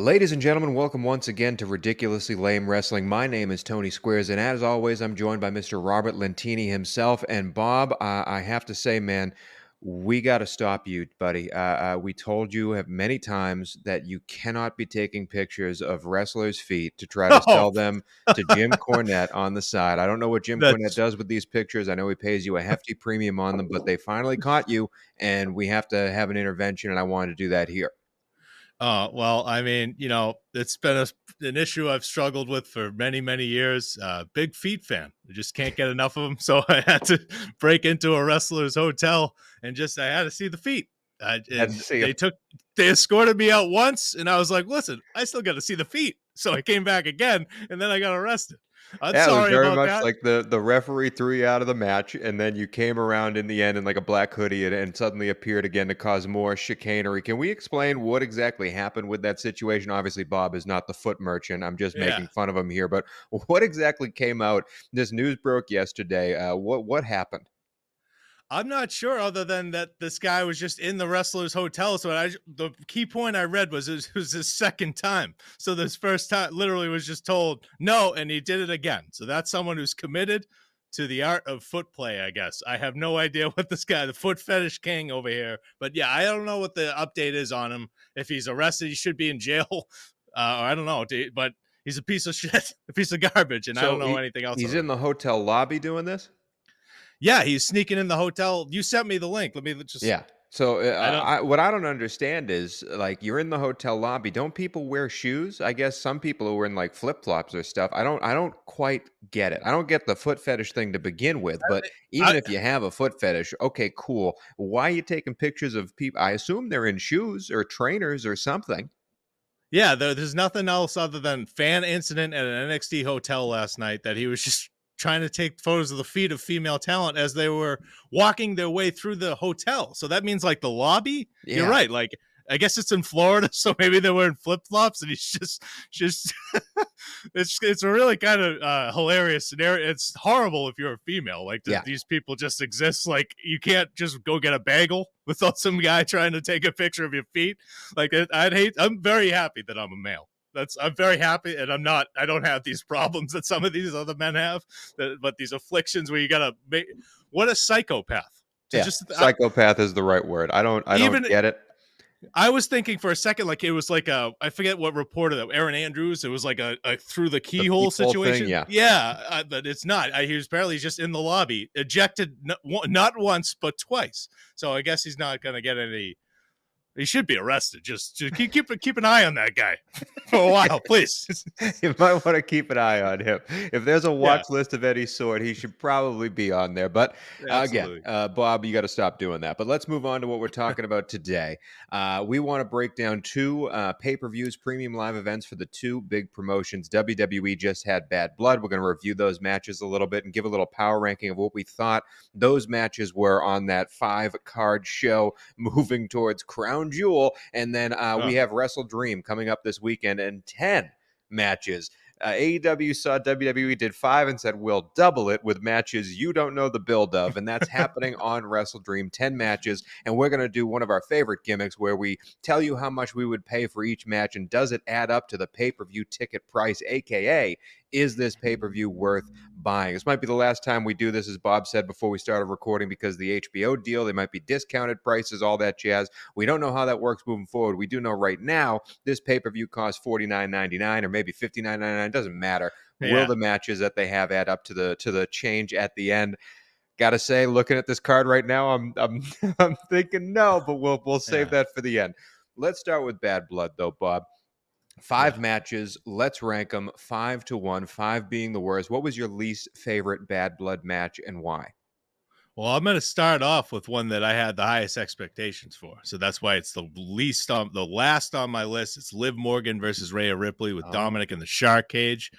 Ladies and gentlemen, welcome once again to Ridiculously Lame Wrestling. My name is Tony Squares, and as always, I'm joined by Mr. Robert Lentini himself. And Bob, I have to say, man, we got to stop you, buddy. We told you have many times that you cannot be taking pictures of wrestlers' feet to try to Oh, sell them to Jim Cornette on the side. I don't know what Jim Cornette that's does with these pictures. I know he pays you a hefty premium on them, but they finally caught you, and we have to have an intervention, and I wanted to do that here. well, I mean, it's been an issue I've struggled with for many, many years. Big feet fan. I just can't get enough of them. So I had to break into a wrestler's hotel and I had to see the feet. Had to And see him. they escorted me out once, and I was like, listen, I still got to see the feet. So I came back again, and then I got arrested. I'm Yeah, it was sorry very about much that. like the referee threw you out of the match, and then you came around in the end in like a black hoodie and suddenly appeared again to cause more chicanery. Can we explain what exactly happened with that situation? Obviously, Bob is not the foot merchant. I'm just Yeah. making fun of him here, but what exactly came out? This news broke yesterday. What happened? I'm not sure, other than that this guy was just in the wrestler's hotel. So the key point I read was it was his second time. So this first time literally was just told no, and he did it again. So that's someone who's committed to the art of foot play, I guess. I have no idea what this guy, the foot fetish king over here, but yeah, I don't know what the update is on him. If he's arrested, he should be in jail. Or I don't know, but he's a piece of shit, a piece of garbage, and I don't So know anything else he's other in than the that. hotel lobby doing this? Yeah, he's sneaking in the hotel. You sent me the link. Let me just Yeah. So, I don't. what I don't understand is, like, you're in the hotel lobby. Don't people wear shoes? I guess some people are wearing like flip flops or stuff. I don't quite get it. I don't get the foot fetish thing to begin with. But even I, if you have a foot fetish, okay, cool. Why are you taking pictures of people? I assume they're in shoes or trainers or something. Yeah, there's nothing else other than fan incident at an NXT hotel last night that he was just trying to take photos of the feet of female talent as they were walking their way through the hotel. So that means like the lobby. You're Yeah. right. Like I guess it's in Florida, so maybe they're wearing flip flops, and he's just it's a really kind of hilarious scenario. It's horrible if you're a female. Like Yeah. these people just exist. Like you can't just go get a bagel without some guy trying to take a picture of your feet. Like I'd hate. I'm very happy that I'm a male. I'm very happy, and I'm not. I don't have these problems that some of these other men have. But these afflictions where you gotta make. What a psychopath to Yeah. just Psychopath is the right word. I don't even get it. I was thinking for a second, like it was like I forget what reporter that Aaron Andrews. It was like a through the The keyhole peephole thing. situation. Yeah. Yeah, but it's not. He was apparently just in the lobby, ejected not once but twice. So I guess he's not going to get any. He should be arrested. Just keep an eye on that guy for a while, please. You might want to keep an eye on him. If there's a Yeah, watch list of any sort, he should probably be on there. But again, absolutely. Bob, you got to stop doing that. But let's move on to what we're talking about today. We want to break down two pay-per-views, premium live events for the two big promotions. WWE just had Bad Blood. We're going to review those matches a little bit and give a little power ranking of what we thought those matches were on that 5-card show moving towards Crown Jewel. And then we have WrestleDream coming up this weekend and 10 matches. AEW saw WWE did 5 and said, we'll double it with matches you don't know the build of. And that's happening on WrestleDream, 10 matches. And we're going to do one of our favorite gimmicks where we tell you how much we would pay for each match and does it add up to the pay-per-view ticket price, aka is this pay-per-view worth buying? This might be the last time we do this, as Bob said before we started recording, because the HBO deal, they might be discounted prices, all that jazz. We don't know how that works moving forward. We do know right now this pay-per-view costs $49.99 or maybe $59.99. Doesn't matter. Will Yeah, the matches that they have add up to the change at the end? Gotta say, looking at this card right now, I'm I'm thinking no, but we'll save yeah, that for the end. Let's start with Bad Blood, though, Bob. yeah. 5 matches. Let's rank them 5-1, 5 being the worst. What was your least favorite Bad Blood match and why? Well, I'm going to start off with one that I had the highest expectations for. So that's why it's the last on my list. It's Liv Morgan versus Rhea Ripley with Oh, Dominic in the shark cage.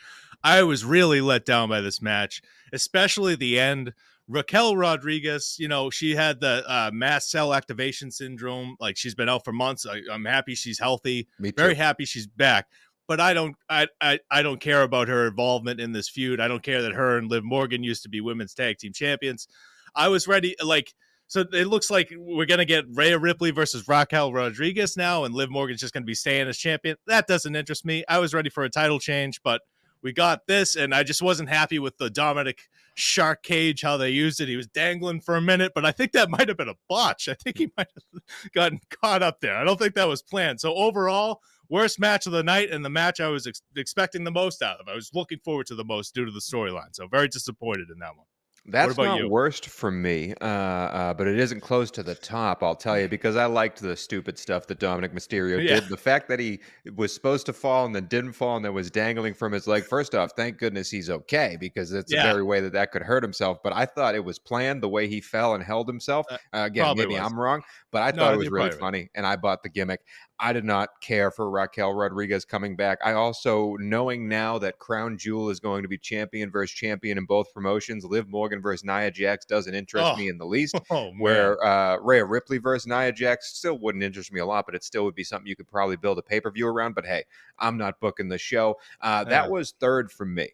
I was really let down by this match, especially the end. Raquel Rodriguez, she had the mast cell activation syndrome. Like she's been out for months. I'm happy she's healthy. me Very too. happy she's back. But I don't care about her involvement in this feud. I don't care that her and Liv Morgan used to be women's tag team champions. I was ready, like, So it looks like we're going to get Rhea Ripley versus Raquel Rodriguez now, and Liv Morgan's just going to be staying as champion. That doesn't interest me. I was ready for a title change, but we got this, and I just wasn't happy with the Dominic shark cage, how they used it. He was dangling for a minute, but I think that might have been a botch. I think he might have gotten caught up there. I don't think that was planned. So overall, worst match of the night, and the match I was expecting the most out of. I was looking forward to the most due to the storyline. So very disappointed in that one. That's What about not you? worst for me, but it isn't close to the top, I'll tell you, because I liked the stupid stuff that Dominic Mysterio Yeah. did. The fact that he was supposed to fall and then didn't fall and then was dangling from his leg. First off, thank goodness he's okay, because it's a Yeah. very way that that could hurt himself. But I thought it was planned the way he fell and held himself. Again, Probably maybe was. I'm wrong, but I No, thought it was you're really probably right. funny, and I bought the gimmick. I did not care for Raquel Rodriguez coming back. I also, knowing now that Crown Jewel is going to be champion versus champion in both promotions, Liv Morgan versus Nia Jax doesn't interest Oh, me in the least. oh man. Where Rhea Ripley versus Nia Jax still wouldn't interest me a lot, but it still would be something you could probably build a pay-per-view around. But hey, I'm not booking the show. That Yeah. was third for me.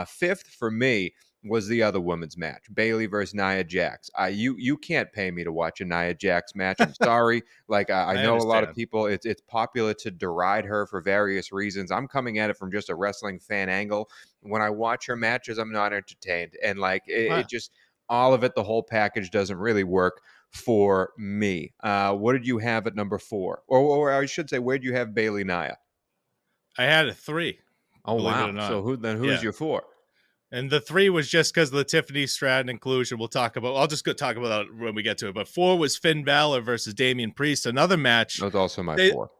Fifth for me was the other women's match, Bailey versus Nia Jax. You can't pay me to watch a Nia Jax match. I'm sorry. Like I I know a lot of understand. people, it's popular to deride her for various reasons. I'm coming at it from just a wrestling fan angle. When I watch her matches, I'm not entertained, and like it just all of it, the whole package doesn't really work for me. What did you have at number 4, or I should say, where did you have Bailey Nia? I had a 3, Oh believe it or wow! not. So who's Yeah. your 4? And the 3 was just because of the Tiffany Stratton inclusion. We'll talk about. I'll just go talk about that when we get to it. But 4 was Finn Balor versus Damian Priest, another match. That was also my They, 4.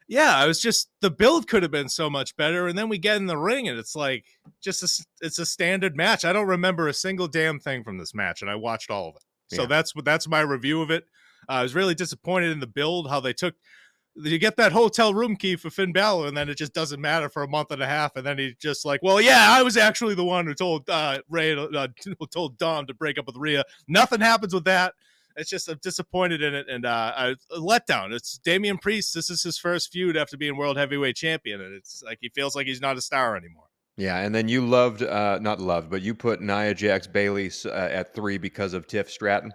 yeah, I was just the build could have been so much better, and then we get in the ring, and it's like it's a standard match. I don't remember a single damn thing from this match, and I watched all of it. So Yeah. that's my review of it. I was really disappointed in the build, how they took. You get that hotel room key for Finn Balor, and then it just doesn't matter for a month and a half, and then he's just like, "Well, yeah, I was actually the one who told Ray, told Dom to break up with Rhea." Nothing happens with that. It's just I'm disappointed in it, and I let down. It's Damian Priest. This is his first feud after being world heavyweight champion, and it's like he feels like he's not a star anymore. Yeah, and then you loved, not loved, but you put Nia Jax Bailey at 3 because of Tiff Stratton.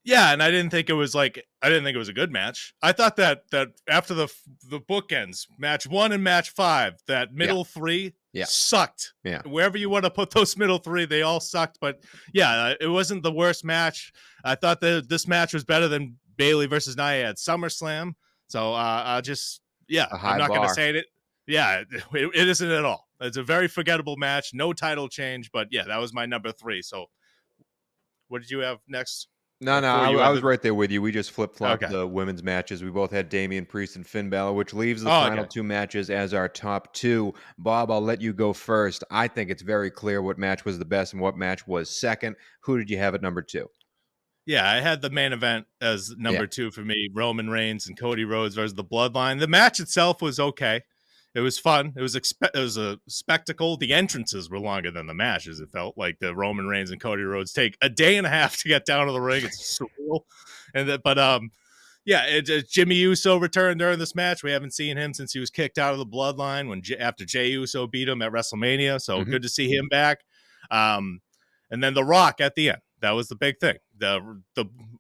Yeah, and I didn't think it was a good match. I thought that after the bookends, match 1 and match 5, that middle 3 Yeah. sucked. Yeah. Wherever you want to put those middle 3, they all sucked. But yeah, it wasn't the worst match. I thought that this match was better than Bailey versus Nia at SummerSlam. So I'll just A high I'm not going to bar. say it. Yeah, it isn't at all. It's a very forgettable match. No title change, but yeah, that was my number 3. So what did you have next? No, no, Before you I had was right there with you. We just flip-flopped okay. the women's matches. We both had Damian Priest and Finn Balor, which leaves the Oh, final okay. 2 matches as our top 2. Bob, I'll let you go first. I think it's very clear what match was the best and what match was second. Who did you have at number 2? Yeah, I had the main event as Yeah. number 2 for me, Roman Reigns and Cody Rhodes versus the Bloodline. The match itself was okay. It was fun. It was a spectacle. The entrances were longer than the matches. It felt like the Roman Reigns and Cody Rhodes take a day and a half to get down to the ring. It's surreal. Yeah, Jimmy Uso returned during this match. We haven't seen him since he was kicked out of the Bloodline after Jey Uso beat him at WrestleMania. So good to see him back. And then The Rock at the end. That was the big thing. The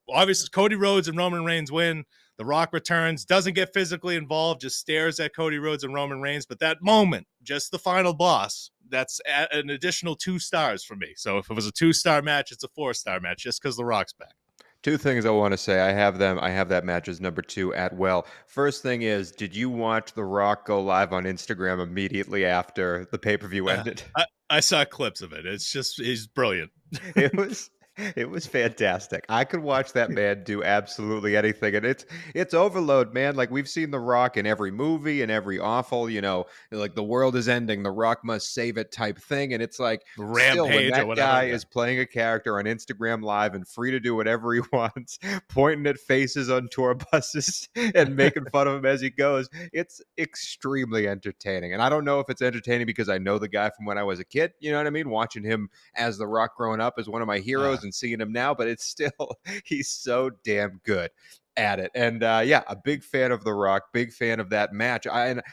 obviously Cody Rhodes and Roman Reigns win. The Rock returns, doesn't get physically involved, just stares at Cody Rhodes and Roman Reigns. But that moment, just the final boss, that's an additional 2 stars for me. So if it was a 2-star match, it's a 4-star match just because The Rock's back. 2 things I want to say. I have that match as number 2 at well. First thing is, did you watch The Rock go live on Instagram immediately after the pay-per-view ended? I saw clips of it. It's just he's brilliant. It was fantastic. I could watch that man do absolutely anything, and it's overload, man. Like we've seen The Rock in every movie and every awful, like the world is ending, The Rock must save it type thing, and it's like still when Rampage or that whatever. guy Yeah. is playing a character on Instagram Live and free to do whatever he wants, pointing at faces on tour buses and making fun of him as he goes, it's extremely entertaining. And I don't know if it's entertaining because I know the guy from when I was a kid. You know what I mean? Watching him as The Rock growing up is one of my heroes and seeing him now, but it's still, he's so damn good at it. And yeah, a big fan of The Rock, big fan of that match. And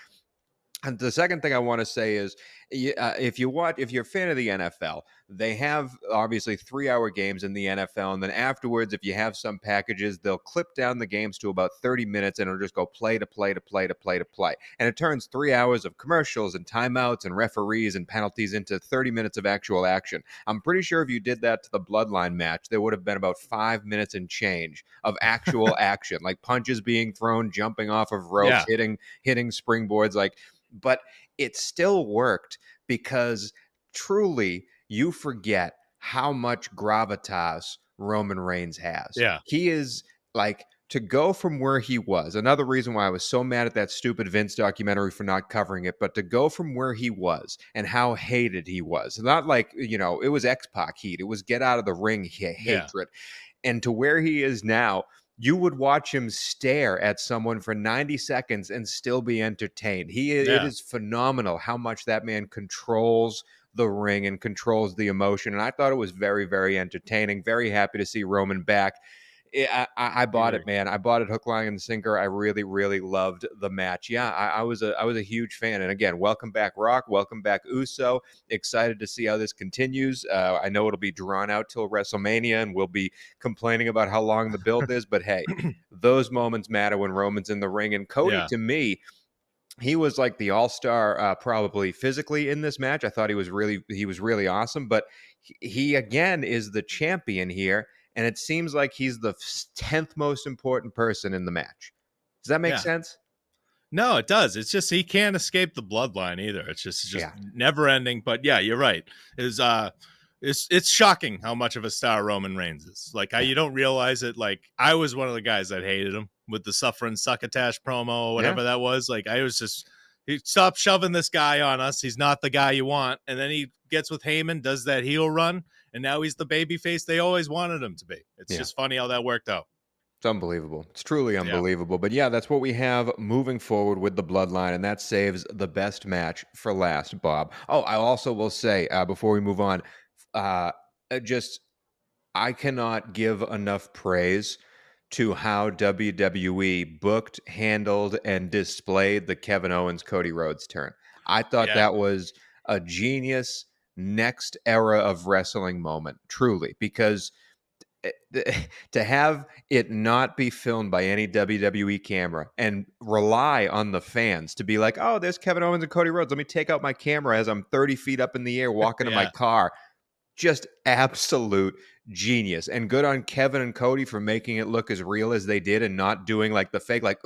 the second thing I want to say is, if you're a fan of the NFL, they have obviously 3-hour games in the NFL. And then afterwards, if you have some packages, they'll clip down the games to about 30 minutes and it'll just go play to play to play to play to play. And it turns 3 hours of commercials and timeouts and referees and penalties into 30 minutes of actual action. I'm pretty sure if you did that to the Bloodline match, there would have been about 5 minutes and change of actual action, like punches being thrown, jumping off of ropes, Yeah. hitting springboards. Like, but it still worked because truly you forget how much gravitas Roman Reigns has. Yeah. He is like, to go from where he was, another reason why I was so mad at that stupid Vince documentary for not covering it, but to go from where he was and how hated he was, not like, it was X-Pac heat, it was get out of the ring Yeah. hatred, and to where he is now, you would watch him stare at someone for 90 seconds and still be entertained. It Yeah. is phenomenal how much that man controls the ring and controls the emotion. And I thought it was very, very entertaining. Very happy to see Roman back. I bought Agree. it, man. I bought it hook, line, and sinker. I really, really loved the match. Yeah, I was a huge fan. And again, welcome back, Rock. Welcome back, Uso. Excited to see how this continues. I know it'll be drawn out till WrestleMania, and we'll be complaining about how long the build is. But hey, those moments matter when Roman's in the ring. And Cody, Yeah. to me, he was like the all-star, probably physically in this match. I thought he was really awesome, but he again is the champion here, and it seems like he's the 10th most important person in the match. Does that make Yeah. sense? No, it does. It's just he can't escape the bloodline either. It's just Yeah. never ending. But yeah, you're right. It's shocking how much of a star Roman Reigns is. Like how Yeah. you don't realize it. Like I was one of the guys that hated him with the suffering succotash promo or whatever that was. Like I was just he stop shoving this guy on us. He's not the guy you want. And then he gets with Heyman, does that heel run, and now he's the baby face they always wanted him to be. It's Yeah. just funny how that worked out. It's unbelievable. It's truly Yeah. unbelievable. But yeah, that's what we have moving forward with the bloodline, and that saves the best match for last, Bob. Oh, I also will say before we move on, uh, just I cannot give enough praise to how WWE booked, handled, and displayed the Kevin Owens Cody Rhodes turn. I thought Yeah. that was a genius next era of wrestling moment, truly, because to have it not be filmed by any WWE camera and rely on the fans to be like, oh, there's Kevin Owens and Cody Rhodes. Let me take out my camera as I'm 30 feet up in the air walking to my Yeah. car. Just absolute genius. And good on Kevin and Cody for making it look as real as they did and not doing like the fake, like,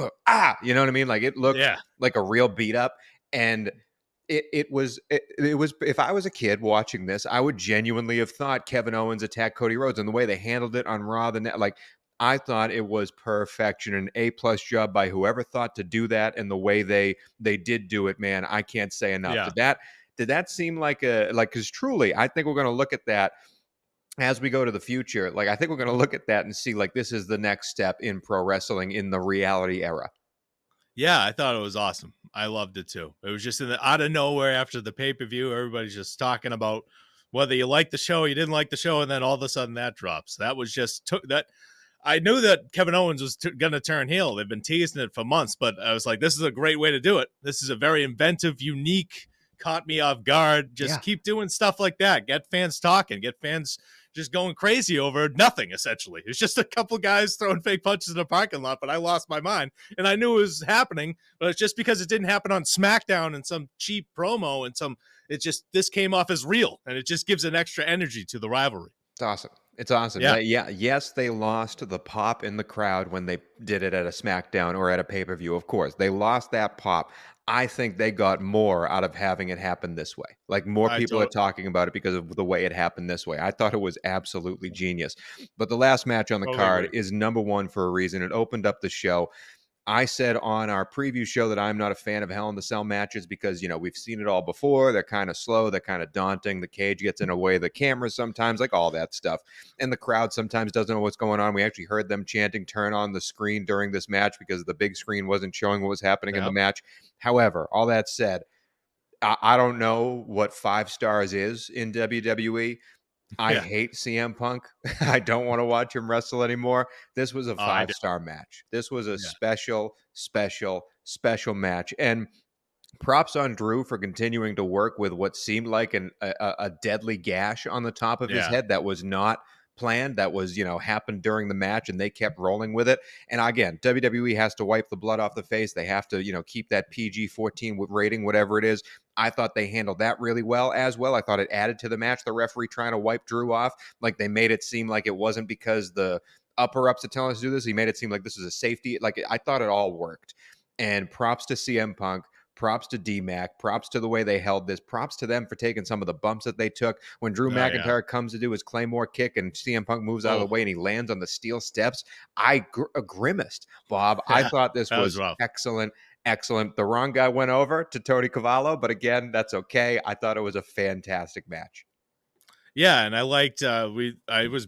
you know what I mean? Like it looked Yeah. like a real beat up. And it was if I was a kid watching this, I would genuinely have thought Kevin Owens attacked Cody Rhodes, and the way they handled it on Raw, like I thought it was perfection, an A+ job by whoever thought to do that, and the way they did do it, man, I can't say enough. Yeah. Did that seem like because truly, I think we're going to look at that as we go to the future. Like I think we're going to look at that and see like this is the next step in pro wrestling in the reality era. Yeah, I thought it was awesome. I loved it too. It was just out of nowhere after the pay-per-view. Everybody's just talking about whether you like the show, you didn't like the show, and then all of a sudden that drops. That was just that. I knew that Kevin Owens was going to turn heel. They've been teasing it for months, but I was like, this is a great way to do it. This is a very inventive, unique, caught me off guard. Just keep doing stuff like that. Get fans talking. Get fans just going crazy over nothing, essentially. It's just a couple guys throwing fake punches in a parking lot, but I lost my mind. And I knew it was happening, but it's just because it didn't happen on SmackDown and some cheap promo and this came off as real, and it just gives an extra energy to the rivalry. It's awesome. It's awesome. Yeah. Yes, they lost the pop in the crowd when they did it at a SmackDown or at a pay-per-view. Of course, they lost that pop. I think they got more out of having it happen this way. Like more people are talking about it because of the way it happened this way. I thought it was absolutely genius. But the last match on the Totally card agree. is number one for a reason. It opened up the show. I said on our preview show that I'm not a fan of Hell in the Cell matches because, we've seen it all before. They're kind of slow. They're kind of daunting. The cage gets in the way of the camera sometimes, like all that stuff. And the crowd sometimes doesn't know what's going on. We actually heard them chanting, turn on the screen during this match because the big screen wasn't showing what was happening in the match. However, all that said, I don't know what 5 stars is in WWE. I hate CM Punk. I don't want to watch him wrestle anymore. This was a 5-star match. This was a special, special, special match. And props on Drew for continuing to work with what seemed like a deadly gash on the top of his Yeah. head that was not planned, that was, happened during the match, and they kept rolling with it. And again, WWE has to wipe the blood off the face. They have to, keep that PG-14 rating, whatever it is. I thought they handled that really well as well. I thought it added to the match, the referee trying to wipe Drew off. Like, they made it seem like it wasn't because the upper ups are telling us to do this. He made it seem like this is a safety. Like, I thought it all worked. And props to CM Punk. Props to D-Mac. Props to the way they held this. Props to them for taking some of the bumps that they took. When Drew Oh yeah. McIntyre comes to do his Claymore kick and CM Punk moves out of the Oh way and he lands on the steel steps, I grimaced, Bob. I yeah. thought this That was was rough. excellent. Excellent. The wrong guy went over to Tony Cavallo, but again, that's okay. I thought it was a fantastic match. Yeah, and I liked I was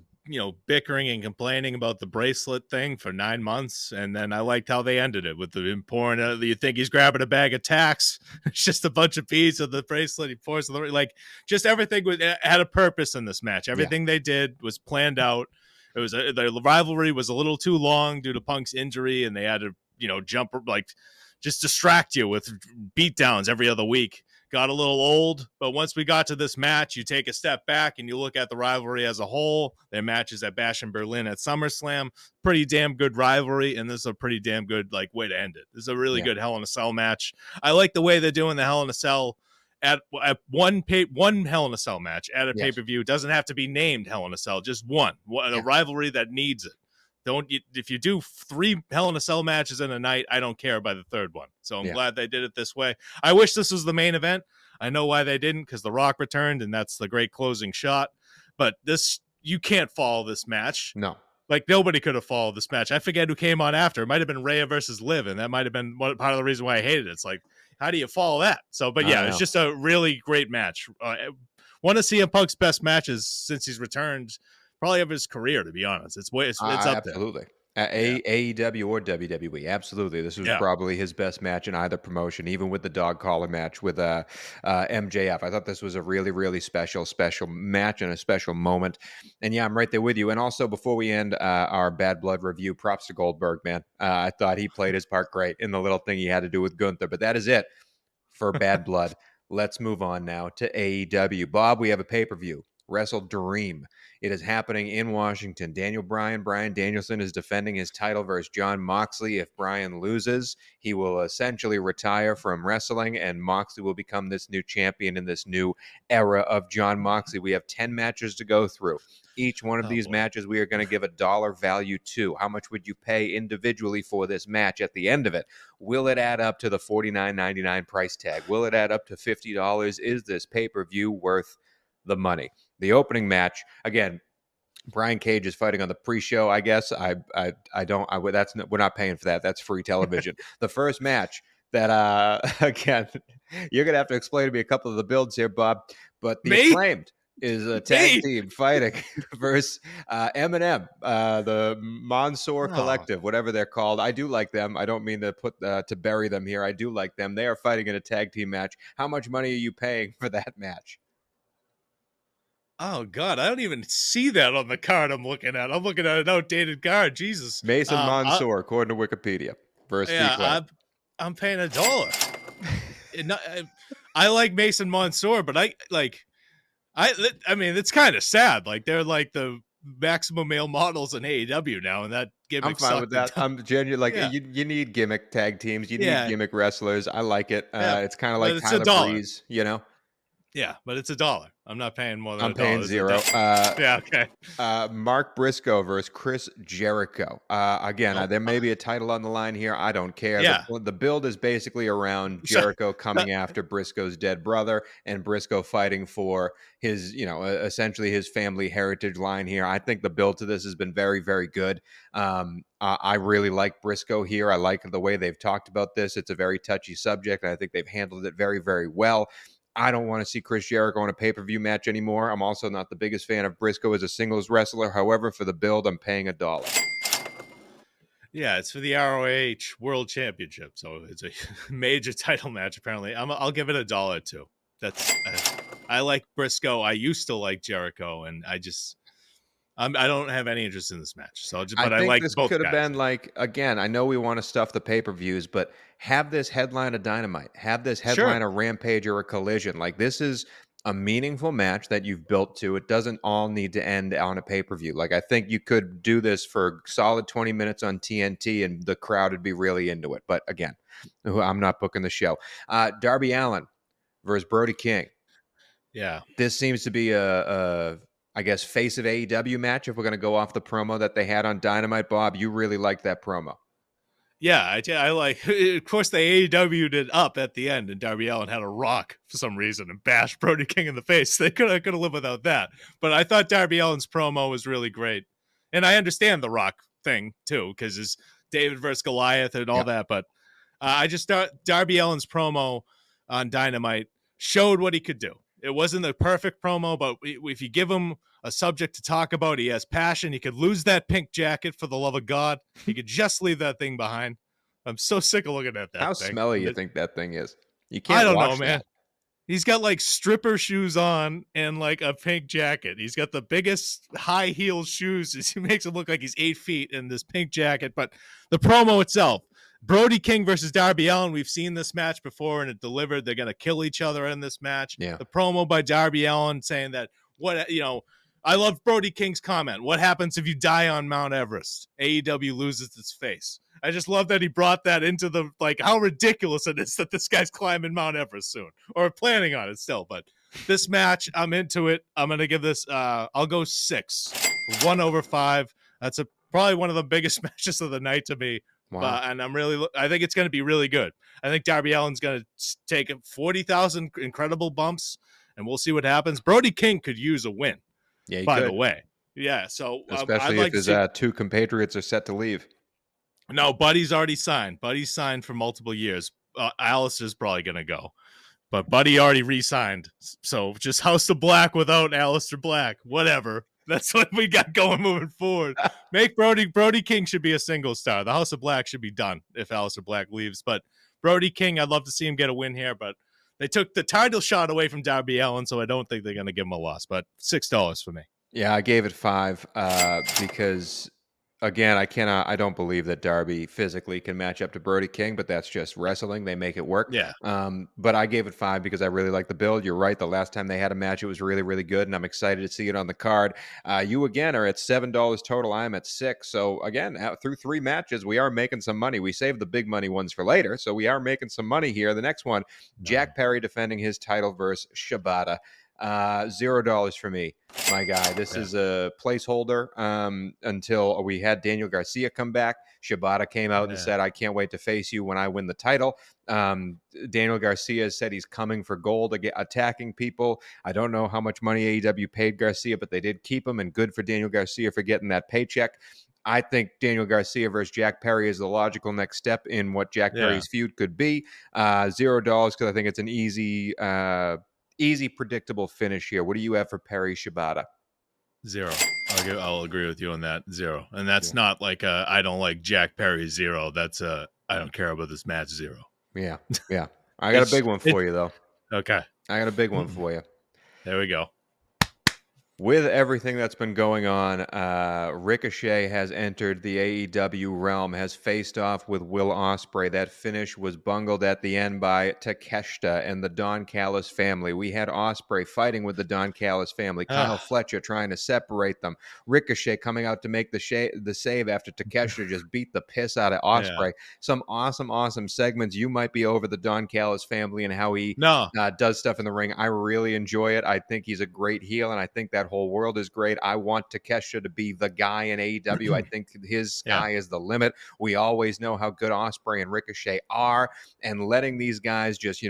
bickering and complaining about the bracelet thing for 9 months, and then I liked how they ended it with the pouring. You think he's grabbing a bag of tacks? It's just a bunch of beads of the bracelet. He pours like just everything had a purpose in this match. Yeah. Everything they did was planned out. It was the rivalry was a little too long due to Punk's injury, and they had to jump like just distract you with beatdowns every other week. Got a little old, but once we got to this match, you take a step back and you look at the rivalry as a whole. Their matches at Bash in Berlin at SummerSlam, pretty damn good rivalry, and this is a pretty damn good way to end it. This is a really good Hell in a Cell match. I like the way they're doing the Hell in a Cell at one Hell in a Cell match at a pay-per-view. It doesn't have to be named Hell in a Cell, just one. A rivalry that needs it. If you do 3 Hell in a Cell matches in a night, I don't care by the third one. So I'm glad they did it this way. I wish this was the main event. I know why they didn't, because The Rock returned, and that's the great closing shot. But you can't follow this match. No. Like, nobody could have followed this match. I forget who came on after. It might have been Rhea versus Liv, and that might have been part of the reason why I hated it. It's like, how do you follow that? So, but yeah, it's just a really great match. One of CM Punk's best matches since he's returned, probably of his career, to be honest. It's up there. Absolutely. AEW or WWE, absolutely. This was probably his best match in either promotion, even with the dog collar match with MJF. I thought this was a really, really special match and a special moment. And yeah, I'm right there with you. And also, before we end our Bad Blood review, props to Goldberg, man. I thought he played his part great in the little thing he had to do with Gunther. But that is it for Bad Blood. Let's move on now to AEW. Bob, we have a pay-per-view, WrestleDream. It is happening in Washington. Brian Danielson is defending his title versus Jon Moxley. If Brian loses, he will essentially retire from wrestling, and Moxley will become this new champion in this new era of Jon Moxley. We have 10 matches to go through. Each one of these matches we are going to give a dollar value to. How much would you pay individually for this match at the end of it? Will it add up to the $49.99 price tag? Will it add up to $50? Is this pay-per-view worth the money? The opening match, again, Brian Cage is fighting on the pre-show, I guess. We're not paying for that. That's free television. The first match that again, you're gonna have to explain to me a couple of the builds here, Bob. But the Acclaimed is a tag team fighting versus Eminem, the Mansoor Collective, whatever they're called. I do like them. I don't mean to to bury them here. I do like them. They are fighting in a tag team match. How much money are you paying for that match? Oh God, I don't even see that on the card I'm looking at. I'm looking at an outdated card. Jesus. Mason Mansoor, according to Wikipedia, versus the Acclaimed. I'm paying $1. I like Mason Mansoor, but I mean, it's kind of sad. Like, they're like the maximum male models in AEW now, and that gimmick. I'm fine with that. I'm genuinely you need gimmick tag teams. You need gimmick wrestlers. I like it. It's kind of like Tyler Breeze, Yeah, but it's $1. I'm not paying more than I'm paying $0. Okay. Mark Briscoe versus Chris Jericho. Again, there may be a title on the line here. I don't care. Yeah. The build is basically around Jericho coming after Briscoe's dead brother, and Briscoe fighting for his, essentially his family heritage line here. I think the build to this has been very, very good. I really like Briscoe here. I like the way they've talked about this. It's a very touchy subject, and I think they've handled it very, very well. I don't want to see Chris Jericho in a pay-per-view match anymore. I'm also not the biggest fan of Briscoe as a singles wrestler. However, for the build, I'm paying $1. Yeah, it's for the ROH World Championship, so it's a major title match. Apparently, I'll give it $1 too. I like Briscoe. I used to like Jericho, and I don't have any interest in this match. So, I but I think like this both could have guys. been like, again, I know we want to stuff the pay-per-views, but have this headline a Dynamite, have this Sure. headline a Rampage or a Collision. Like, this is a meaningful match that you've built to. It doesn't all need to end on a pay-per-view. Like, I think you could do this for a solid 20 minutes on TNT and the crowd would be really into it. But again, I'm not booking the show. Darby Allin versus Brody King. Yeah. This seems to be a I guess, face of AEW match if we're going to go off the promo that they had on Dynamite. Bob, you really liked that promo. Yeah, I like. Of course, they AEW'd it up at the end, and Darby Allin had a rock for some reason and bashed Brody King in the face. They could have lived without that. But I thought Darby Allin's promo was really great, and I understand the Rock thing too, because it's David versus Goliath and all Yeah. that. But I just thought Darby Allin's promo on Dynamite showed what he could do. It wasn't the perfect promo, but if you give him a subject to talk about, he has passion. He could lose that pink jacket for the love of God. He could just leave that thing behind. I'm so sick of looking at that How thing. smelly you think that thing is? You I can't don't know, wash man. that. He's got like stripper shoes on and like a pink jacket. He's got the biggest high heel shoes. He makes it look like he's 8 feet in this pink jacket. But the promo itself, Brody King versus Darby Allin. We've seen this match before and it delivered. They're going to kill each other in this match. Yeah. The promo by Darby Allin saying that I love Brody King's comment. What happens if you die on Mount Everest? AEW loses its face. I just love that he brought that into the, like, how ridiculous it is that this guy's climbing Mount Everest soon or planning on it still. But this match, I'm into it. I'm going to give this, I'll go 6, 1/5. That's probably one of the biggest matches of the night to me. Wow. And I think it's going to be really good. I think Darby Allin's going to take 40,000 incredible bumps, and we'll see what happens. Brody King could use a win, Yeah, you by the could. way. Yeah, so I'd Especially if like to his see. two compatriots are set to leave. No, Buddy's already signed. Buddy's signed for multiple years. Alistair's probably going to go. But Buddy already re-signed. So just House of Black without Alistair Black. Whatever. That's what we got going moving forward. Make Brody King should be a single star. The House of Black should be done if Alistair Black leaves. But Brody King, I'd love to see him get a win here. But they took the title shot away from Darby Allin, so I don't think they're going to give him a loss. But $6 for me. Yeah, I gave it 5 because, again, I don't believe that Darby physically can match up to Brody King, but that's just wrestling. They make it work. Yeah. But I gave it 5 because I really like the build. You're right. The last time they had a match, it was really, really good, and I'm excited to see it on the card. You, again, are at $7 total. I'm at 6. So, again, through 3 matches, we are making some money. We saved the big money ones for later, so we are making some money here. The next one, Jack Perry defending his title versus Shibata. $0 for me, my guy. This is a placeholder until we had Daniel Garcia come back. Shibata came out and said, I can't wait to face you when I win the title. Daniel Garcia said he's coming for gold, attacking people. I don't know how much money AEW paid Garcia, but they did keep him, and good for Daniel Garcia for getting that paycheck. I think Daniel Garcia versus Jack Perry is the logical next step in what Jack Perry's feud could be. $0 because I think it's an easy, predictable finish here. What do you have for Perry Shibata? 0. I'll agree with you on that. 0. And that's not like I don't like Jack Perry 0. That's I don't care about this match 0. Yeah. I got a big one for you, though. Okay. I got a big one for you. There we go. With everything that's been going on, Ricochet has entered the AEW realm, has faced off with Will Ospreay. That finish was bungled at the end by Takeshita and the Don Callis family. We had Ospreay fighting with the Don Callis family, Kyle Fletcher trying to separate them, Ricochet coming out to make the save after Takeshita just beat the piss out of Ospreay. Some awesome segments. You might be over the Don Callis family and how he does stuff in the ring. I really enjoy it. I think he's a great heel, and I think that whole world is great. I want Takeshita to be the guy in AEW. I think his sky is the limit. We always know how good Ospreay and Ricochet are, and letting these guys just,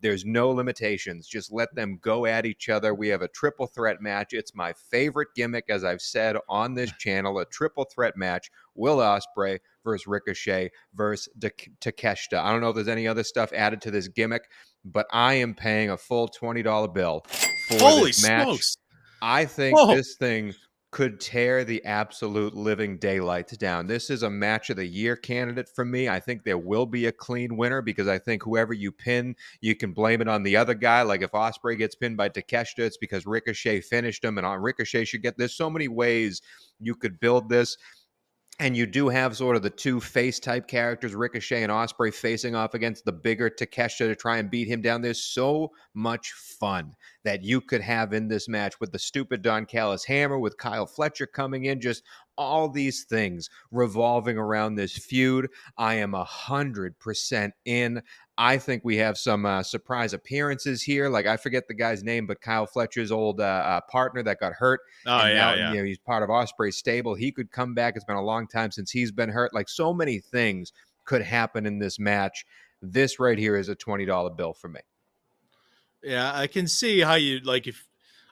there's no limitations. Just let them go at each other. We have a triple threat match. It's my favorite gimmick, as I've said on this channel, a triple threat match. Will Ospreay versus Ricochet versus Takeshita. I don't know if there's any other stuff added to this gimmick, but I am paying a full $20 bill for this match. Smokes. I think this thing could tear the absolute living daylights down. This is a match of the year candidate for me. I think there will be a clean winner because I think whoever you pin, you can blame it on the other guy. Like if Ospreay gets pinned by Takeshita, it's because Ricochet finished him, and on Ricochet should get. There's so many ways you could build this. And you do have sort of the two face type characters, Ricochet and Ospreay, facing off against the bigger Takeshita to try and beat him down. There's so much fun that you could have in this match with the stupid Don Callis hammer, with Kyle Fletcher coming in, just all these things revolving around this feud. I am 100% in. I think we have some surprise appearances here. Like I forget the guy's name, but Kyle Fletcher's old partner that got hurt, Oh and yeah, now yeah. he's part of Ospreay's stable. He could come back. It's been a long time since he's been hurt. Like so many things could happen in this match. This right here is a $20 bill for me. Yeah, I can see how you like if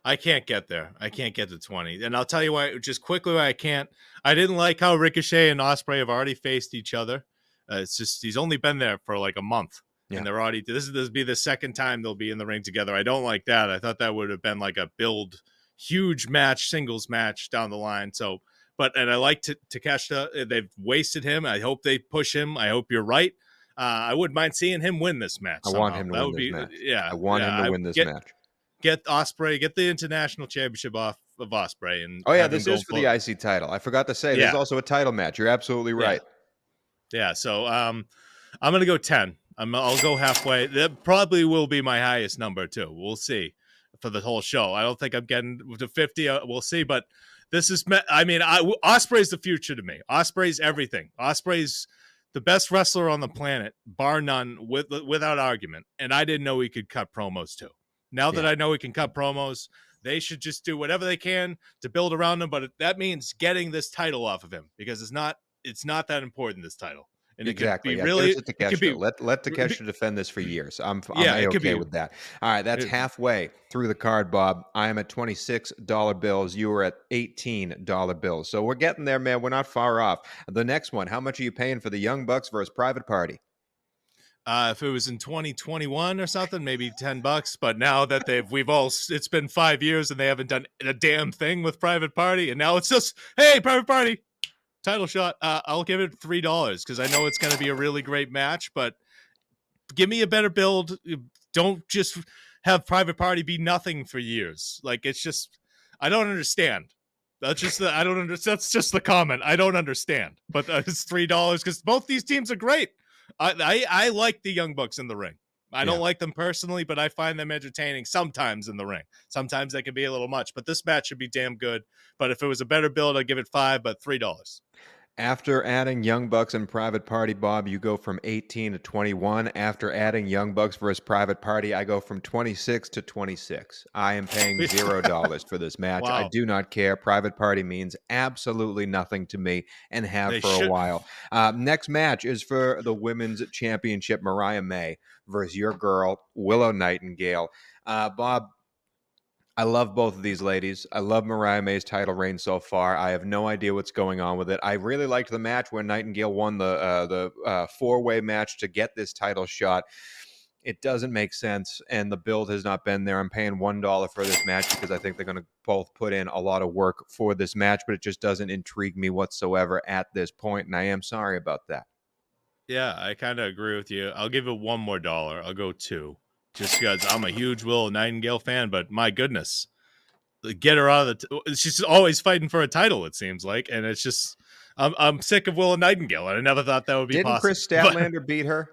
I can't get there. I can't get to 20. And I'll tell you why, just quickly why I can't. I didn't like how Ricochet and Ospreay have already faced each other. It's just he's only been there for like a month. Yeah. And they're already this will be the second time they'll be in the ring together. I don't like that. I thought that would have been like a huge match, singles match down the line. So and I like Takeshita. They've wasted him. I hope they push him. I hope you're right. I wouldn't mind seeing him win this match. I want him to win this match. Yeah. I want him to win this match. Get Ospreay, get the international championship off of Ospreay, and oh yeah, this is for the IC title. I forgot to say there's also a title match. You're absolutely right. Yeah. So I'm gonna go 10. I'll go halfway. That probably will be my highest number too. We'll see for the whole show. I don't think I'm getting to 50. We'll see, but this is. I mean, Ospreay's the future to me. Ospreay's everything. Ospreay's the best wrestler on the planet, bar none, without argument. And I didn't know he could cut promos too. Now that I know he can cut promos, they should just do whatever they can to build around him. But that means getting this title off of him because it's not that important, this title. And exactly. It could be really. It could be, let Takeshita defend this for years. I'm okay with that. All right, that's halfway through the card, Bob. I am at $26 bills. You are at $18 bills. So we're getting there, man. We're not far off. The next one, how much are you paying for the Young Bucks versus Private Party? If it was in 2021 or something, maybe $10. But now that it's been 5 years and they haven't done a damn thing with Private Party, and now it's just, hey, Private Party, title shot. I'll give it $3 because I know it's going to be a really great match. But give me a better build. Don't just have Private Party be nothing for years. Like it's just, I don't understand. That's just I don't understand. That's just the comment. I don't understand. But it's $3 because both these teams are great. I like the Young Bucks in the ring. I don't like them personally, but I find them entertaining sometimes in the ring. Sometimes they can be a little much, but this match should be damn good. But if it was a better build, I'd give it $5, but $3. After adding Young Bucks and Private Party, Bob, you go from 18 to 21. After adding Young Bucks versus Private Party, I go from 26 to 26. I am paying $0 for this match. Wow. I do not care. Private Party means absolutely nothing to me and have for a while. Next match is for the Women's Championship, Mariah May versus your girl, Willow Nightingale. Bob, I love both of these ladies. I love Mariah May's title reign so far. I have no idea what's going on with it. I really liked the match where Nightingale won the four-way match to get this title shot. It doesn't make sense, and the build has not been there. I'm paying $1 for this match because I think they're going to both put in a lot of work for this match, but it just doesn't intrigue me whatsoever at this point, and I am sorry about that. Yeah, I kind of agree with you. I'll give it $1 more. I'll go 2. Just because I'm a huge Willow Nightingale fan, but my goodness, get her out of she's always fighting for a title, it seems like, and it's just I'm sick of Willow Nightingale, and I never thought that would be possible. Chris Statlander beat her?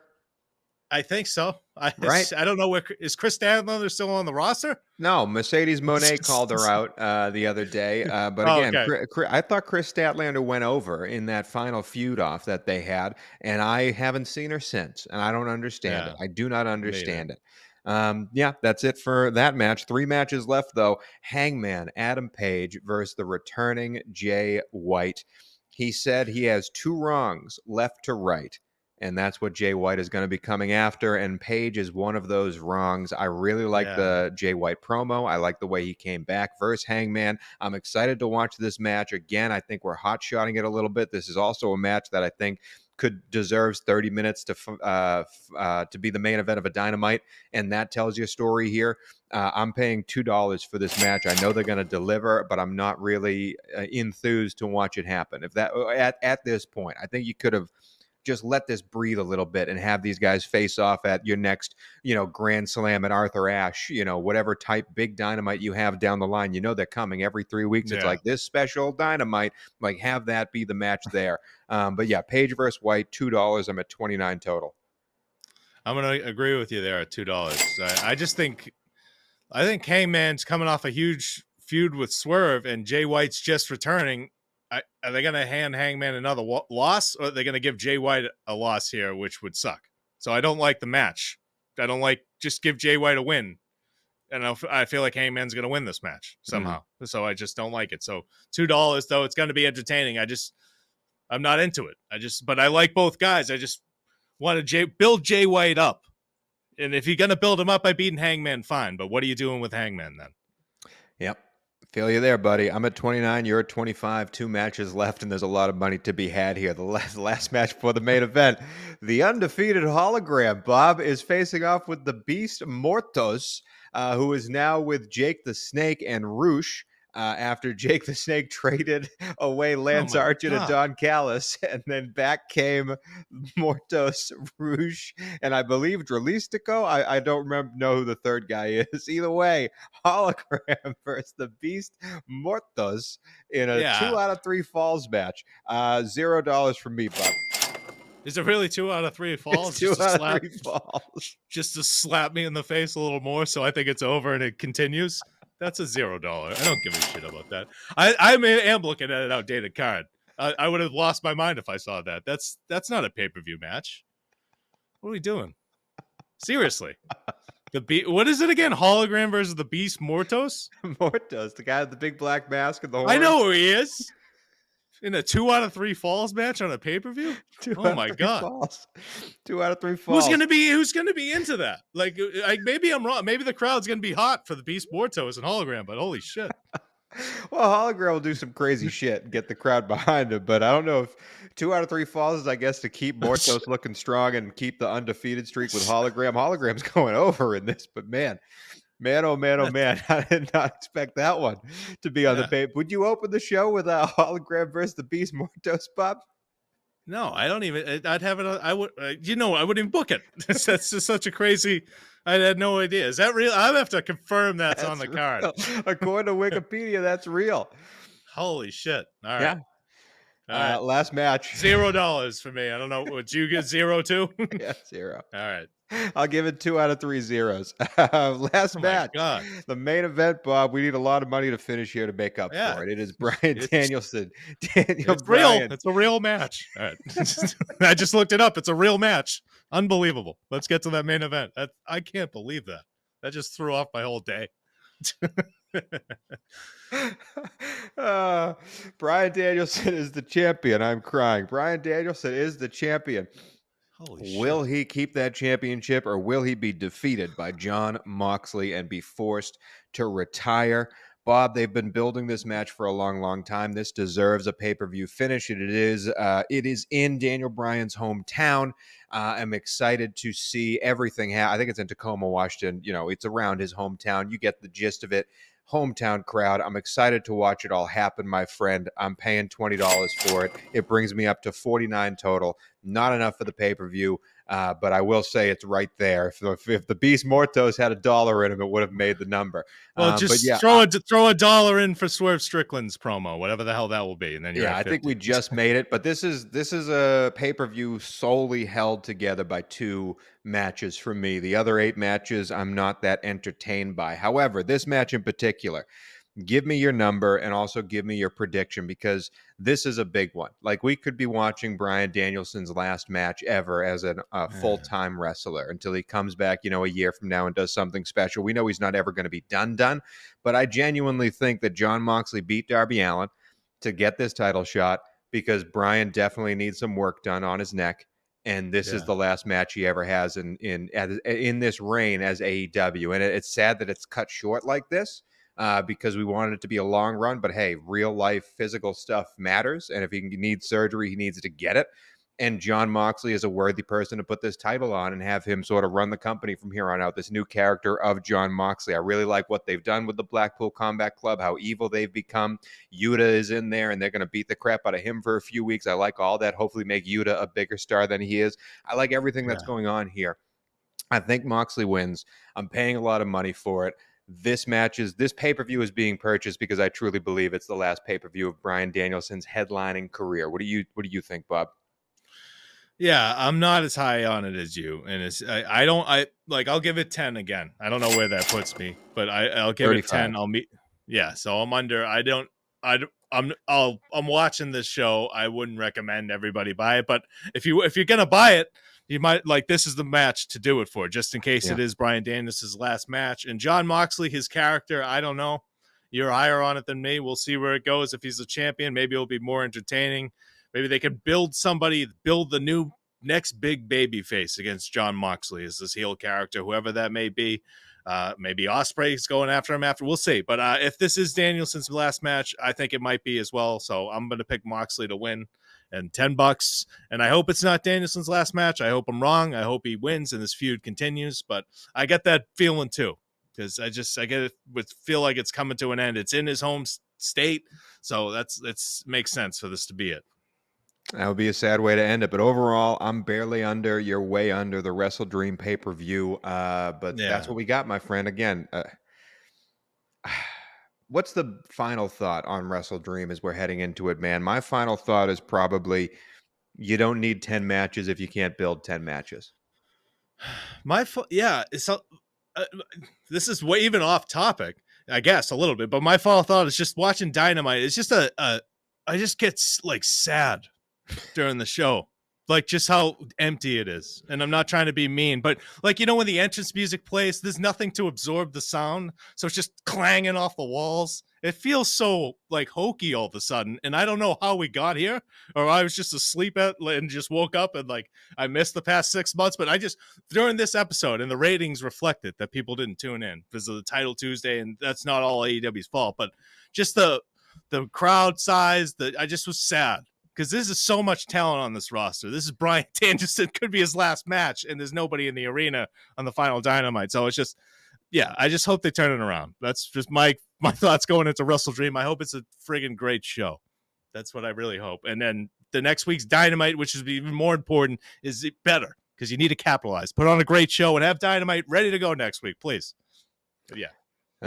I think so. Right? I don't know is Chris Statlander still on the roster? No, Mercedes Moné called her out the other day. But again, I thought Chris Statlander went over in that final feud off that they had, and I haven't seen her since, and I don't understand it. I do not understand it. That's it for that match. 3 matches left, though. Hangman Adam Page versus the returning Jay White. He said he has 2 wrongs left to right, and that's what Jay White is going to be coming after, and Page is one of those wrongs. I really like the Jay White promo. I like the way he came back versus Hangman. I'm excited to watch this match again. I think we're hot-shotting it a little bit. This is also a match that I think deserves 30 minutes to be the main event of a Dynamite, and that tells you a story here. I'm paying $2 for this match. I know they're going to deliver, but I'm not really enthused to watch it happen. If that at this point, I think you could have just let this breathe a little bit and have these guys face off at your next, Grand Slam at Arthur Ashe, whatever type big Dynamite you have down the line. They're coming every 3 weeks. It's Yeah. like this special Dynamite, like have that be the match there. But yeah, Page versus White, $2. I'm at 29 total. I'm gonna agree with you there at $2. I just think Hangman's coming off a huge feud with Swerve, and Jay White's just returning. Are they gonna hand Hangman another loss, or are they gonna give Jay White a loss here, which would suck? So I don't like the match. I don't like, just give Jay White a win, and I feel like Hangman's gonna win this match somehow. So I just don't like it. So $2 though, it's gonna be entertaining. I'm not into it. But I like both guys. I just want to build Jay White up. And if you're going to build him up by beating Hangman, fine. But what are you doing with Hangman then? Yep. Feel you there, buddy. I'm at 29. You're at 25. 2 matches left, and there's a lot of money to be had here. The last match for the main event. The undefeated hologram, Bob, is facing off with the Beast Mortos, who is now with Jake the Snake and Roosh. After Jake the Snake traded away Lance Archer to Don Callis, and then back came Mortos, Rouge, and I believe Dralistico. I don't know who the third guy is. Either way, hologram versus the Beast Mortos in a 2 out of 3 falls match. $0 from me, Bob. Is it really 2 out of 3 falls? It's 2 out of 3 falls. Just to slap me in the face a little more so I think it's over and it continues? That's a $0. I don't give a shit about that. I am looking at an outdated card. I would have lost my mind if I saw that. That's not a pay-per-view match. What are we doing? Seriously. What is it again? Hologram versus the Beast Mortos? Mortos, the guy with the big black mask and the horn. I know who he is. In a 2 out of 3 falls match on a pay-per-view? Oh my god. Falls. 2 out of 3 falls. Who's gonna be into that? Like maybe I'm wrong. Maybe the crowd's gonna be hot for the Beast Mortos and hologram, but holy shit. Well, hologram will do some crazy shit and get the crowd behind him, but I don't know if 2 out of 3 falls is, I guess, to keep Mortos looking strong and keep the undefeated streak with hologram. Hologram's going over in this, but man, oh man, I did not expect that one to be on the page. Would you open the show with a hologram versus the Beast Mortos, Bob? No, I don't even. I'd have it. I would. I wouldn't even book it. That's just such a crazy. I had no idea. Is that real? I have to confirm that's on the card. According to Wikipedia, that's real. Holy shit! All right. Yeah. Last match. $0 for me. I don't know. Would you get 0 too? Yeah, 0. All right. I'll give it 2 out of 3 zeros. Last match. God. The main event, Bob. We need a lot of money to finish here to make up for it. It is Bryan Danielson. It's real. It's a real match. All right. I just looked it up. It's a real match. Unbelievable. Let's get to that main event. I can't believe that. That just threw off my whole day. Bryan Danielson is the champion. I'm crying. Bryan Danielson is the champion. Holy shit. Will he keep that championship, or will he be defeated by Jon Moxley and be forced to retire? Bob, they've been building this match for a long, long time. This deserves a pay-per-view finish. It is in Daniel Bryan's hometown. I'm excited to see everything. I think it's in Tacoma, Washington. It's around his hometown. You get the gist of it. Hometown crowd. I'm excited to watch it all happen, my friend. I'm paying $20 for it. It brings me up to 49 total. Not enough for the pay-per-view, but I will say it's right there. If the Beast Mortos had $1 in him, it would have made the number. Well, just throw $1 in for Swerve Strickland's promo, whatever the hell that will be, and then I think we just made it. But this is a pay-per-view solely held together by 2 matches from me. The other 8 matches I'm not that entertained by. However, this match in particular, give me your number and also give me your prediction, because this is a big one. Like, we could be watching Bryan Danielson's last match ever as a full-time wrestler until he comes back, a year from now and does something special. We know he's not ever going to be done, but I genuinely think that Jon Moxley beat Darby Allin to get this title shot, because Bryan definitely needs some work done on his neck. And this is the last match he ever has in this reign as AEW. And it's sad that it's cut short like this, because we wanted it to be a long run. But hey, real life physical stuff matters. And if he needs surgery, he needs to get it. And John Moxley is a worthy person to put this title on and have him sort of run the company from here on out. This new character of John Moxley. I really like what they've done with the Blackpool Combat Club, how evil they've become. Yuta is in there, and they're going to beat the crap out of him for a few weeks. I like all that. Hopefully make Yuta a bigger star than he is. I like everything that's going on here. I think Moxley wins. I'm paying a lot of money for it. This pay-per-view is being purchased because I truly believe it's the last pay-per-view of Bryan Danielson's headlining career. What do you think, Bob? Yeah, I'm not as high on it as you, and I'll give it 10 again. I don't know where that puts me, but I'll give 35. it 10. So I'm under. I'm watching this show. I wouldn't recommend everybody buy it, but if you're gonna buy it, you might this is the match to do it for, just in case it is Bryan Danielson's last match. And John Moxley, his character, I don't know. You're higher on it than me. We'll see where it goes. If he's a champion, maybe it'll be more entertaining. Maybe they could build the new next big baby face against John Moxley as this heel character, whoever that may be. Maybe Ospreay's going after him after. We'll see. But if this is Danielson's last match, I think it might be as well. So I'm going to pick Moxley to win and $10. And I hope it's not Danielson's last match. I hope I'm wrong. I hope he wins and this feud continues. But I get that feeling too, because I get it feel like it's coming to an end. It's in his home state. So that's makes sense for this to be it. That would be a sad way to end it. But overall, I'm barely under. You're way under the WrestleDream pay-per-view. But that's what we got, my friend. Again, what's the final thought on WrestleDream as we're heading into it, man? My final thought is probably you don't need 10 matches if you can't build 10 matches. This is way even off topic, I guess, a little bit. But my final thought is just watching Dynamite. It's just I just get sad during the show, just how empty it is. And I'm not trying to be mean, but when the entrance music plays, there's nothing to absorb the sound, so it's just clanging off the walls. It feels so hokey all of a sudden, and I don't know how we got here, or I was just asleep and just woke up and I missed the past 6 months. But I just, during this episode, and the ratings reflected that people didn't tune in because of the title Tuesday, and that's not all AEW's fault, but just the crowd size, I just was sad. Because this is so much talent on this roster. This is Bryan Danielson, could be his last match, and there's nobody in the arena on the final Dynamite. So it's just, I just hope they turn it around. That's just my thoughts going into WrestleDream. I hope it's a friggin' great show. That's what I really hope. And then the next week's Dynamite, which is even more important, is better because you need to capitalize. Put on a great show and have Dynamite ready to go next week, please. But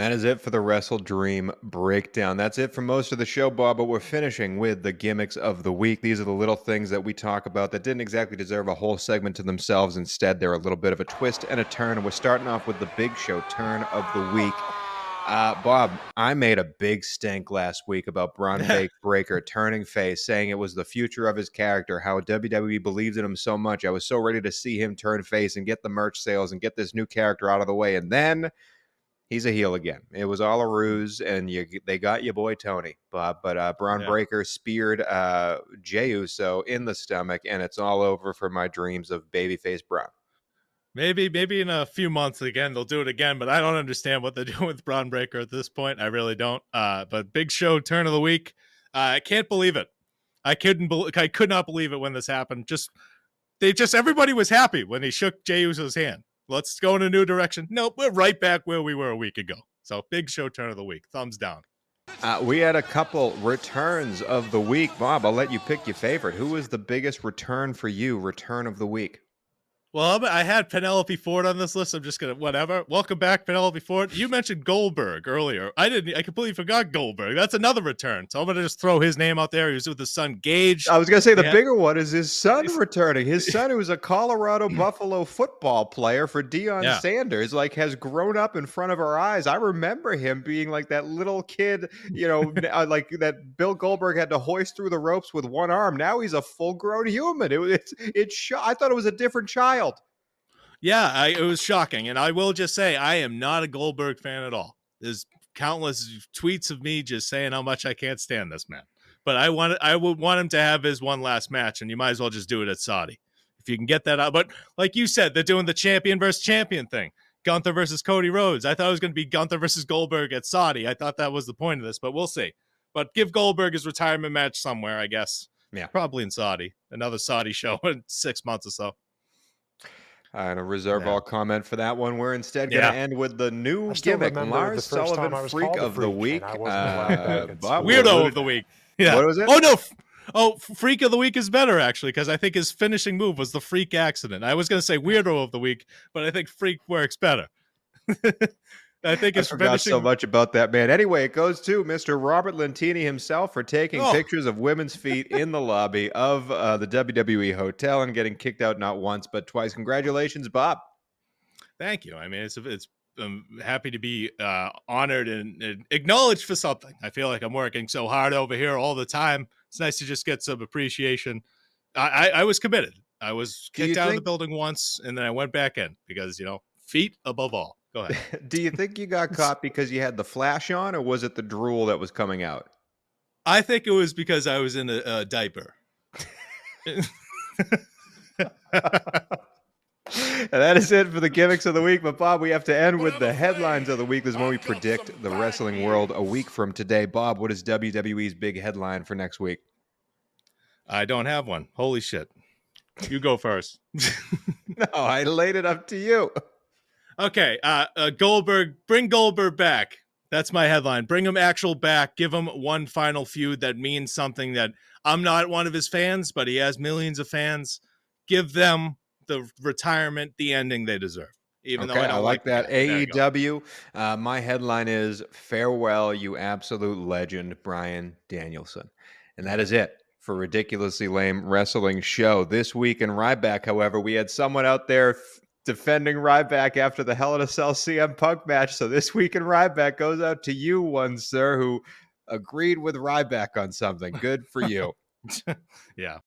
that is it for the WrestleDream breakdown. That's it for most of the show, Bob, but we're finishing with the gimmicks of the week. These are the little things that we talk about that didn't exactly deserve a whole segment to themselves. Instead, they're a little bit of a twist and a turn, and we're starting off with the Big Show turn of the week. Bob, I made a big stink last week about Braun Breaker turning face, saying it was the future of his character, how WWE believes in him so much. I was so ready to see him turn face and get the merch sales and get this new character out of the way, and then he's a heel again. It was all a ruse, and they got your boy Tony, Bob. But Braun Breaker speared Jey Uso in the stomach, and it's all over for my dreams of babyface Braun. Maybe in a few months again they'll do it again, but I don't understand what they're doing with Braun Breaker at this point. I really don't. But Big Show turn of the week. I can't believe it. I could not believe it when this happened. Everybody was happy when he shook Jey Uso's hand. Let's go in a new direction. Nope, we're right back where we were a week ago. So Big Show turn of the week. Thumbs down. We had a couple returns of the week. Bob, I'll let you pick your favorite. Who was the biggest return for you, return of the week? Well, I had Penelope Ford on this list. I'm just going to, whatever. Welcome back, Penelope Ford. You mentioned Goldberg earlier. I completely forgot Goldberg. That's another return. So I'm going to just throw his name out there. He was with his son, Gage. I was going to say the bigger one is his son returning. His son, who was a Colorado Buffalo football player for Deion Sanders, has grown up in front of our eyes. I remember him being like that little kid, like that Bill Goldberg had to hoist through the ropes with one arm. Now he's a full-grown human. I thought it was a different child. Yeah, it was shocking. And I will just say, I am not a Goldberg fan at all. There's countless tweets of me just saying how much I can't stand this man. But I would want him to have his one last match, and you might as well just do it at Saudi. If you can get that out. But like you said, they're doing the champion versus champion thing. Gunther versus Cody Rhodes. I thought it was going to be Gunther versus Goldberg at Saudi. I thought that was the point of this, but we'll see. But give Goldberg his retirement match somewhere, I guess. Yeah. Probably in Saudi. Another Saudi show in 6 months or so. I'm going to reserve Yeah. all comment for that one. We're instead going Yeah. to end with the new I still gimmick, remember the Lars first time Sullivan, I was Freak called a of the freak, Week. and I wasn't allowed back at Bob, school. Weirdo of the week. Yeah. What was it? Oh, no. Freak of the week is better, actually, because I think his finishing move was the freak accident. I was going to say weirdo of the week, but I think freak works better. I think I his forgot so finishing. much about that man. Anyway, it goes to Mr. Robert Lentini himself for taking pictures of women's feet in the lobby of the WWE hotel and getting kicked out not once but twice. Congratulations, Bob. Thank you. I mean, I'm happy to be honored and acknowledged for something. I feel like I'm working so hard over here all the time. It's nice to just get some appreciation. I was committed. I was kicked out of the building once, and then I went back in because, feet above all. Go ahead. Do you think you got caught because you had the flash on, or was it the drool that was coming out? I think it was because I was in a diaper. And that is it for the gimmicks of the week. But Bob, we have to end with the headlines of the week. This is when we predict the wrestling world a week from today. Bob, what is WWE's big headline for next week? I don't have one. Holy shit. You go first. No, I laid it up to you. Okay, Goldberg, bring Goldberg back. That's my headline. Bring him actual back. Give him one final feud that means something. That I'm not one of his fans, but he has millions of fans. Give them the retirement, the ending they deserve. Even though I don't like that. the guy. AEW. My headline is farewell, you absolute legend, Bryan Danielson. And that is it for Ridiculously Lame Wrestling Show. This week in Ryback, however, we had someone out there defending Ryback after the Hell in a Cell CM Punk match. So this week in Ryback goes out to you, one sir, who agreed with Ryback on something. Good for you. Yeah.